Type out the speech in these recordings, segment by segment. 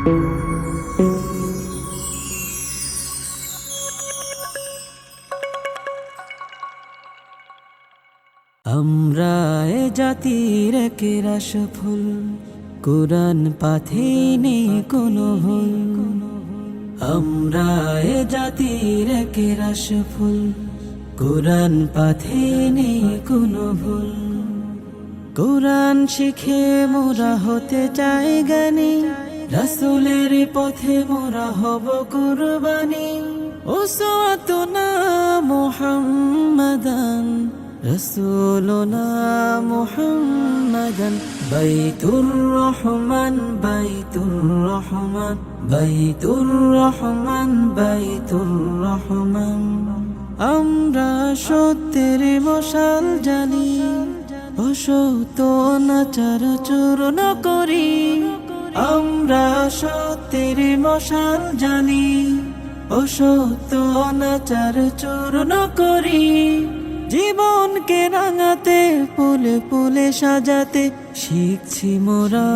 আমরা এ জাতির একেরা সফল, কুরআন পাথে নেই কোনো ভুল। আমরা এ জাতির একেরা সফল, কুরআন পাথে নেই কোনো ভুল। কুরআন শিখে মোরা হতে চাই জ্ঞানী, রাসূলের পথে মোরা হব কুরবানী। উসওয়াতুনা মুহাম্মাদান, রাসূলুনা মুহাম্মাদান। বাইতুর রহমান, বাইতুর রহমান, বাইতুর রহমান, বাইতুর রহমান। আমরা সত্যের মশাল জানি, অসত্য অনাচার চূর্ণ করি। আমরা সত্যের মশাল জানি, অসত্য অনাচার চূর্ণ করি। জীবনকে রাঙাতে, ফুলে ফুলে সাজাতে শিখছি মোরা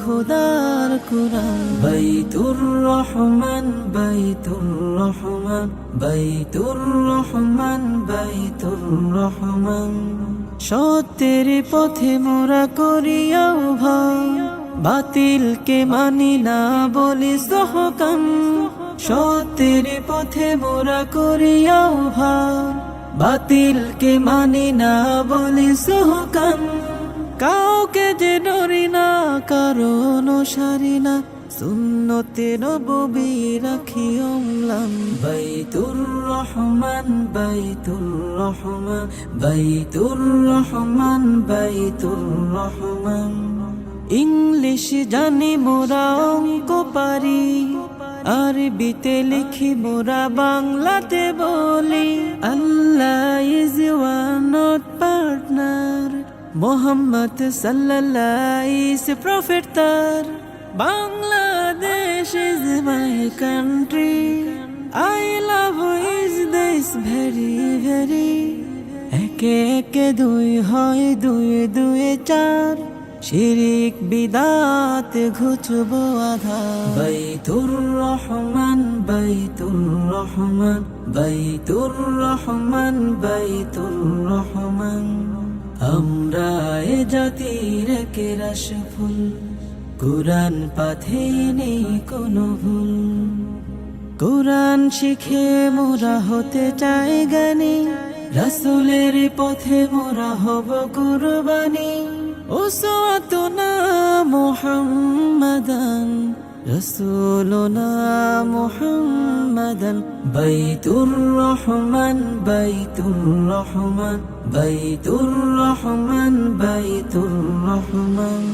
খোদার কুরআন। বাইতুর রহমান, বাইতুর রহমান, বাইতুর রহমান, বাইতুর রহমান। সত্যের পথে মোরা করি আহ্বান, বাতিলকে মানি না বলি সহকান। সত্যের পথে মোরা করি আহ্বান, বাতিলকে মানি না বলি সহকান। কাউকে যে ডরি না, কারণ সারি না, সুন্নতে নববী রাখি অম্লান। বাইতুর রহমান, বাইতুর রহমান, বাইতুর রহমান, বাইতুর রহমান। ইংলিশ জানি মোরা, অঙ্ক পারি, আরবিতে লিখি মোরা, বাংলাতে বলি। Allah is one not partner, Mohammad সাল্লাল্লাহু ইজ প্রফেট তার। Bangladesh is my country, I love is this very very. একে একে দুই হয়, দুই দুয়ে চার, শিরিক বিদাত ঘুচবো আধার। বাইতুর রহমান, বাইতুর রহমান, বাইতুর রহমান, বাইতুর রহমান। আমরা এ জাতির একেরা সফল, কুরআন পাথে নেই কোনো ভুল। কুরআন শিখে মোরা হতে চাই জ্ঞানী, রাসূলের পথে মোরা হব কুরবানী। উসওয়াতুনা মুহাম্মাদান, রাসূলুনা মুহাম্মাদান। বাইতুর রহমান, বাইতুর রহমান, বাইতুর রহমান, বাইতুর রহমান।